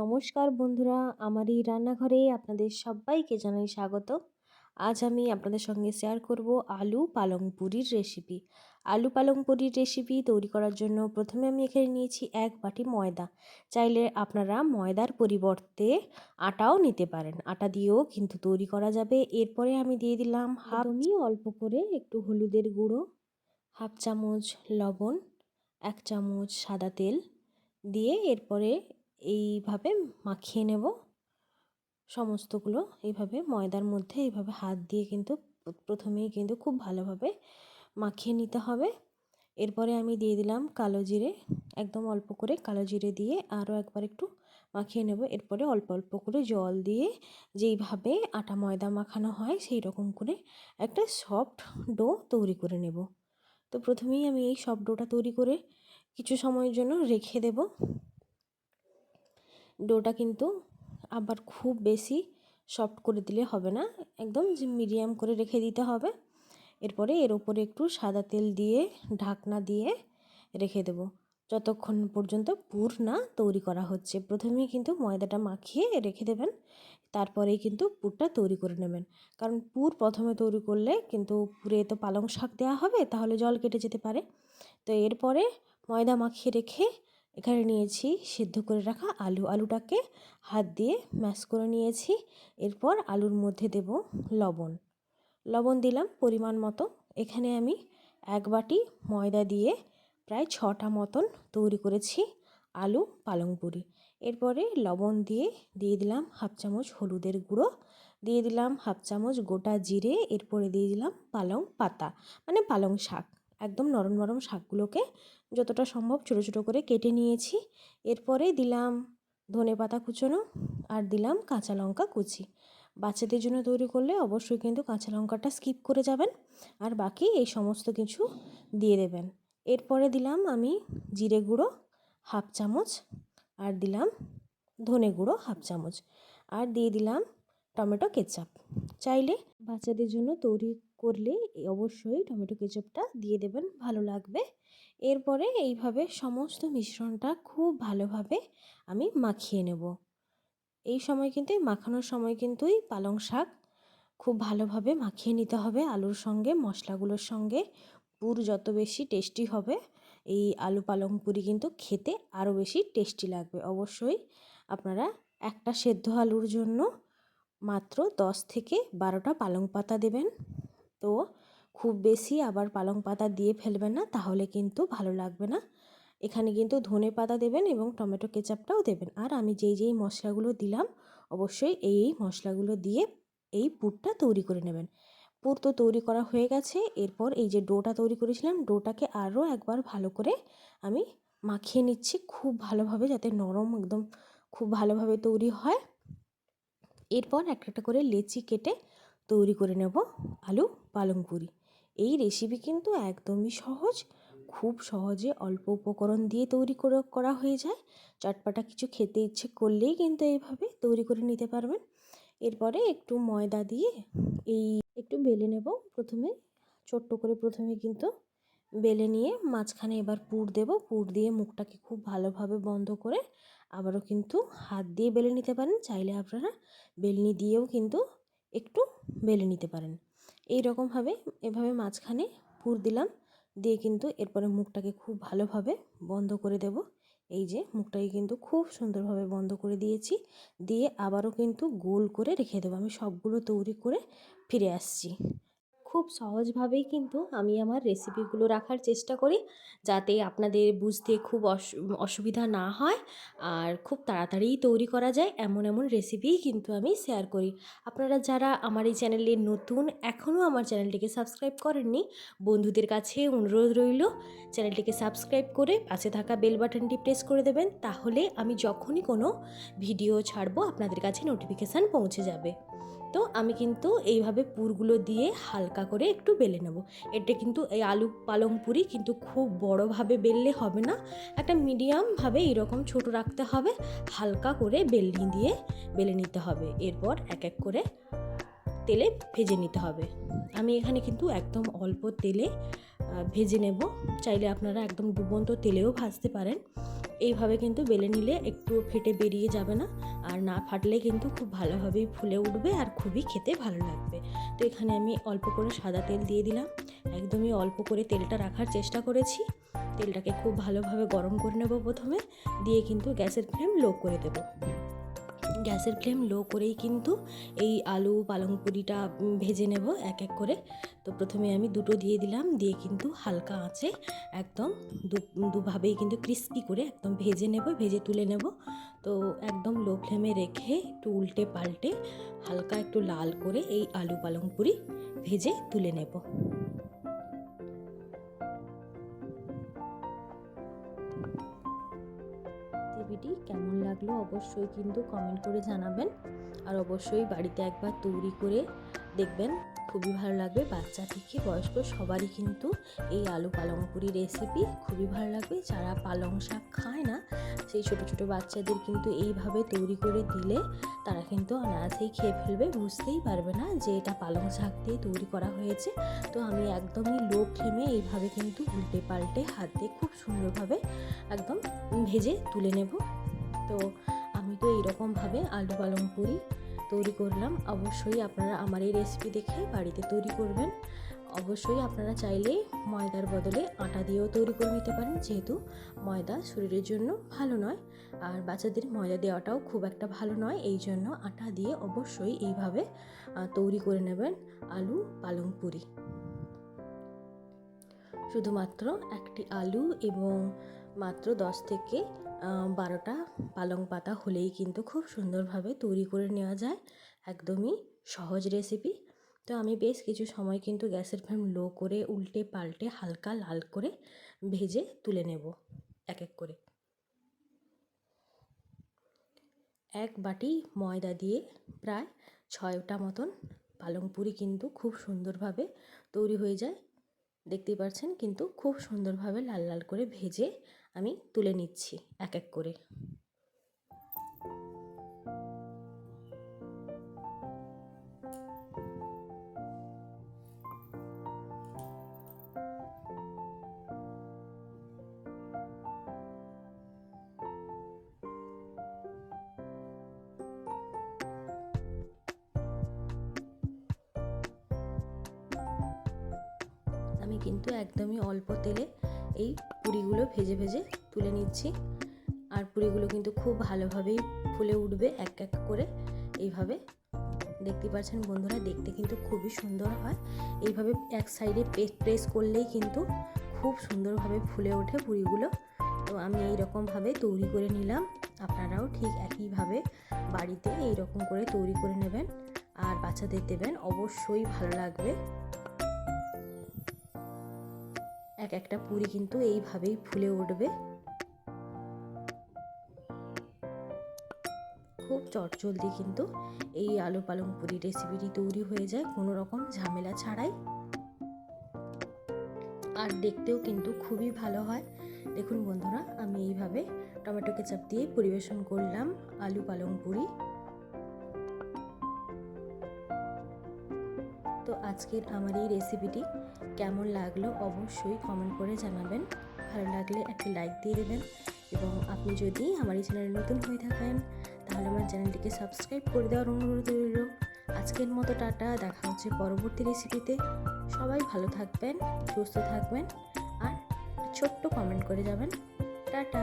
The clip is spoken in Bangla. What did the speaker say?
নমস্কার বন্ধুরা, আমার এই রান্নাঘরে আপনাদের সবাইকে জানাই স্বাগত। আজ আমি আপনাদের সঙ্গে শেয়ার করব আলু পালং পুরির রেসিপি। আলু পালং পুরির রেসিপি তৈরি করার জন্য প্রথমে আমি এখানে নিয়েছি 1 বাটি ময়দা। চাইলে আপনারা ময়দার পরিবর্তে আটাও নিতে পারেন, আটা দিয়েও কিন্তু তৈরি করা যাবে। এরপরে আমি দিয়ে দিলাম অল্প করে একটু হলুদের গুঁড়ো, হাফ চামচ লবণ, 1 চামচ সাদা তেল দিয়ে এরপরে এইভাবে মাখিয়ে নেব। সমস্তগুলো এইভাবে ময়দার মধ্যে এইভাবে হাত দিয়ে কিন্তু প্রথমেই কিন্তু খুব ভালোভাবে মাখিয়ে নিতে হবে। এরপরে আমি দিয়ে দিলাম কালো জিরে, একদম অল্প করে কালো জিরে দিয়ে আরও একবার একটু মাখিয়ে নেব। এরপরে অল্প অল্প করে জল দিয়ে যেইভাবে আটা ময়দা মাখানো হয় সেই রকম করে একটা সফট ডো তৈরি করে নেব। তো প্রথমেই আমি এই সফট ডোটা তৈরি করে কিছু সময়ের জন্য রেখে দেব। ডোটা কিন্তু আবার খুব বেশি সফট করে দিলে হবে না, একদম যে মিডিয়াম করে রেখে দিতে হবে। এরপরে এর উপরে একটু সাদা তেল দিয়ে ঢাকনা দিয়ে রেখে দেব যতক্ষণ পর্যন্ত পুর না তৈরি করা হচ্ছে। প্রথমেই কিন্তু ময়দাটা মাখিয়ে রেখে দেবেন, তারপরেই কিন্তু পুরটা তৈরি করে নেবেন। কারণ পুর প্রথমে তৈরি করলে কিন্তু পুরে তো পালং শাক দেওয়া হবে, তাহলে জল কেটে যেতে পারে। তো এরপরে ময়দা মাখিয়ে রেখে এখানে নিয়েছি সিদ্ধ করে রাখা আলুটাকে হাত দিয়ে ম্যাশ করে নিয়েছি। এরপর আলুর মধ্যে দেব লবণ দিলাম পরিমাণ মতো। এখানে আমি 1 বাটি ময়দা দিয়ে প্রায় 6টা মতন তৈরি করেছি আলু পালং পুরি। এরপরে লবণ দিয়ে দিলাম হাফ চামচ হলুদের গুঁড়ো, দিয়ে দিলাম হাফ চামচ গোটা জিরে, এরপরে দিয়ে দিলাম পালং পাতা মানে পালং শাক। একদম নরম নরম শাকগুলোকে যতটা সম্ভব ছোটো ছোটো করে কেটে নিয়েছি। এরপরে দিলাম ধনেপাতা কুচোনো আর দিলাম কাঁচা লঙ্কা কুচি। বাচ্চাদের জন্য তৈরি করলে অবশ্যই কিন্তু কাঁচা লঙ্কাটা স্কিপ করে যাবেন, আর বাকি এই সমস্ত কিছু দিয়ে দেবেন। এরপরে দিলাম আমি জিরে গুঁড়ো হাফ চামচ, আর দিলাম ধনে গুঁড়ো হাফ চামচ, আর দিয়ে দিলাম টমেটো কেচাপ। চাইলে বাচ্চাদের জন্য তৈরি করলে অবশ্যই টমেটো কেচাপটা দিয়ে দেবেন, ভালো লাগবে। এরপরে এইভাবে সমস্ত মিশ্রণটা খুব ভালোভাবে আমি মাখিয়ে নেব। এই সময় কিন্তু মাখানোর সময় কিন্তু এই পালং শাক খুব ভালোভাবে মাখিয়ে নিতে হবে আলুর সঙ্গে, মশলাগুলোর সঙ্গে। পুর যত বেশি টেস্টি হবে এই আলু পালং পুরি কিন্তু খেতে আরও বেশি টেস্টি লাগবে। অবশ্যই আপনারা একটা সেদ্ধ আলুর জন্য মাত্র 10 থেকে 12টা পালং পাতা দেবেন। তো খুব বেশি আবার পালং পাতা দিয়ে ফেলবেন না, তাহলে কিন্তু ভালো লাগবে না। এখানে কিন্তু ধনে পাতা দেবেন এবং টমেটো কেচাপটাও দেবেন। আর আমি যেই মশলাগুলো দিলাম অবশ্যই এই মশলাগুলো দিয়ে এই পুরটা তৈরি করে নেবেন। পুর তো তৈরি করা হয়ে গেছে। এরপর এই যে ডোটা তৈরি করেছিলাম, ডোটাকে আরও একবার ভালো করে আমি মাখিয়ে নিচ্ছি খুব ভালোভাবে, যাতে নরম একদম খুব ভালোভাবে তৈরি হয়। এরপর একটা করে লেচি কেটে তৈরি করে নেব আলু পালং পুরি। এই রেসিপি কিন্তু একদমই সহজ, খুব সহজে অল্প উপকরণ দিয়ে তৈরি করা হয়ে যায়। চটপটা কিছু খেতে ইচ্ছে করলেই কিন্তু এইভাবে তৈরি করে নিতে পারবেন। এরপরে একটু ময়দা দিয়ে একটু বেলে নেব। ছোট্ট করে প্রথমে কিন্তু বেলে নিয়ে মাঝখানে এবার পুর দেব। পুর দিয়ে মুখটাকে খুব ভালোভাবে বন্ধ করে আবারও কিন্তু হাত দিয়ে বেলে নিতে পারেন, চাইলে আপনারা বেলনি দিয়েও কিন্তু একটু বেলে নিতে পারেন। এই রকমভাবে এভাবে মাঝখানে পুর দিলাম, দিয়ে কিন্তু এরপরে মুখটাকে খুব ভালোভাবে বন্ধ করে দেব। এই যে মুখটাকে কিন্তু খুব সুন্দরভাবে বন্ধ করে দিয়েছি, দিয়ে আবারও কিন্তু গোল করে রেখে দেবো। আমি সবগুলো তৈরি করে ফিরে আসছি। খুব সহজভাবেই কিন্তু আমি আমার রেসিপিগুলো রাখার চেষ্টা করি, যাতে আপনাদের বুঝতে খুব অসুবিধা না হয় আর খুব তাড়াতাড়ি তৈরি করা যায়, এমন রেসিপিই কিন্তু আমি শেয়ার করি। আপনারা যারা আমার এই চ্যানেলে নতুন, এখনও আমার চ্যানেলটিকে সাবস্ক্রাইব করেননি, বন্ধুদের কাছে অনুরোধ রইল চ্যানেলটিকে সাবস্ক্রাইব করে পাশে থাকা বেল বাটনটি প্রেস করে দেবেন, তাহলে আমি যখনই কোনো ভিডিও ছাড়বো আপনাদের কাছে নোটিফিকেশান পৌঁছে যাবে। তো আমি কিন্তু এইভাবে পুরগুলো দিয়ে হালকা করে একটু বেলে নেব। এটা কিন্তু এই আলু পালং পুরি কিন্তু খুব বড়োভাবে বেললে হবে না, একটা মিডিয়ামভাবে এরকম ছোট রাখতে হবে, হালকা করে বেলনি দিয়ে বেলে নিতে হবে। এরপর এক এক করে তেলে ভেজে নিতে হবে। আমি এখানে কিন্তু একদম অল্প তেলে ভেজে নেব। চাইলে আপনারা একদম ডুবন্ত তেলেও ভাজতে পারেন। এইভাবে কিন্তু বেলে নিলে একটু ফেটে বেরিয়ে যাবে না, আর না ফাটলে কিন্তু খুব ভালোভাবেই ফুলে উঠবে আর খুবই খেতে ভালো লাগবে। তো এখানে আমি অল্প করে সাদা তেল দিয়ে দিলাম। একদমই অল্প করে তেলটা রাখার চেষ্টা করেছি। তেলটাকে খুব ভালোভাবে গরম করে নেব প্রথমে, দিয়ে কিন্তু গ্যাসের ফ্লেম লো করে দেব। গ্যাসের ফ্লেম লো করেই কিন্তু এই আলু পালং পুরিটা ভেজে নেব এক এক করে। তো প্রথমে আমি দুটো দিয়ে দিলাম, দিয়ে কিন্তু হালকা আঁচে একদম দুভাবেই কিন্তু ক্রিস্পি করে একদম ভেজে নেব, ভেজে তুলে নেব। তো একদম লো ফ্লেমে রেখে একটু উল্টে পাল্টে হালকা একটু লাল করে এই আলু পালং পুরি ভেজে তুলে নেব। রেসিপিটি কেমন লাগলো অবশ্যই কিন্তু কমেন্ট করে জানাবেন, আর অবশ্যই বাড়িতে একবার তৈরি করে দেখবেন, খুবই ভালো লাগবে। বাচ্চা থেকে বয়স্ক সবারই কিন্তু এই আলু পালং পুরি রেসিপি খুবই ভালো লাগবে। যারা পালং শাক খায় না সেই ছোটো ছোটো বাচ্চাদের কিন্তু এইভাবে তৈরি করে দিলে তারা কিন্তু অনায়াসেই খেয়ে ফেলবে, বুঝতেই পারবে না যে এটা পালং শাক দিয়ে তৈরি করা হয়েছে। তো আমি একদমই লো ফ্লেমে এইভাবে কিন্তু উল্টে পাল্টে হাত দিয়ে খুব সুন্দরভাবে একদম ভেজে তুলে নেব। তো আমি তো এইরকমভাবে আলু পালং পুরি তৈরি করলাম। অবশ্যই আপনারা আমার এই রেসিপি দেখে বাড়িতে তৈরি করবেন। অবশ্যই আপনারা চাইলে ময়দার বদলে আটা দিয়েও তৈরি করে নিতে পারেন, যেহেতু ময়দা শরীরের জন্য ভালো নয়, আর বাচ্চাদের ময়দা দেওয়াটাও খুব একটা ভালো নয়। এই জন্য আটা দিয়ে অবশ্যই এইভাবে তৈরি করে নেবেন আলু পালং পুরি। শুধুমাত্র একটি আলু এবং মাত্র 10 থেকে 12টা পালং পাতা হলেই কিন্তু খুব সুন্দরভাবে তৈরি করে নেওয়া যায়। একদমই সহজ রেসিপি। তো আমি বেশ কিছু সময় কিন্তু গ্যাসের ফ্লেম লো করে উল্টে পাল্টে হালকা লাল করে ভেজে তুলে নেব এক এক করে। এক বাটি ময়দা দিয়ে প্রায় 6টা মতন পালং পুরি কিন্তু খুব সুন্দরভাবে তৈরি হয়ে যায়। দেখতেই পাচ্ছেন কিন্তু খুব সুন্দরভাবে লাল লাল করে ভেজে আমি তুলে নিচ্ছি এক এক করে। আমি কিন্তু একদমই অল্প তেলে এই পুরিগুলো ভেজে ভেজে তুলে নিচ্ছি, আর পুরিগুলো কিন্তু খুব ভালোভাবেই ফুলে উঠবে এক এক করে। এইভাবে দেখতে পাচ্ছেন বন্ধুরা, দেখতে কিন্তু খুবই সুন্দর হয়। এইভাবে এক সাইডে প্রেস করলেই কিন্তু খুব সুন্দরভাবে ফুলে ওঠে পুরিগুলো। তো আমি এইরকমভাবে তৈরি করে নিলাম। আপনারাও ঠিক একইভাবে বাড়িতে এইরকম করে তৈরি করে নেবেন আর বাচ্চাদের দেবেন, অবশ্যই ভালো লাগবে। এক একটা পুরি কিন্তু এইভাবেই ফুলে উঠবে। খুব চটজলদি কিন্তু এই আলু পালং পুরি রেসিপিটি তৈরি হয়ে যায় কোনো রকম ঝামেলা ছাড়াই, আর দেখতেও কিন্তু খুবই ভালো হয়। দেখুন বন্ধুরা, আমি এইভাবে টমেটো কেচাপ দিয়ে পরিবেশন করলাম আলু পালং পুরি। তো আজকের আমার এই রেসিপিটি কেমন লাগলো অবশ্যই কমেন্ট করে জানাবেন। ভালো লাগলে একটা লাইক দিয়ে দেবেন, এবং আপনি যদি আমার এই চ্যানেলে নতুন হয়ে থাকেন তাহলে আমার চ্যানেলটিকে সাবস্ক্রাইব করে দেওয়ার অনুরোধ রইল। আজকের মতো টাটা, দেখা হচ্ছে পরবর্তী রেসিপিতে। সবাই ভালো থাকবেন, সুস্থ থাকবেন, আর ছোট্ট কমেন্ট করে যাবেন। টাটা।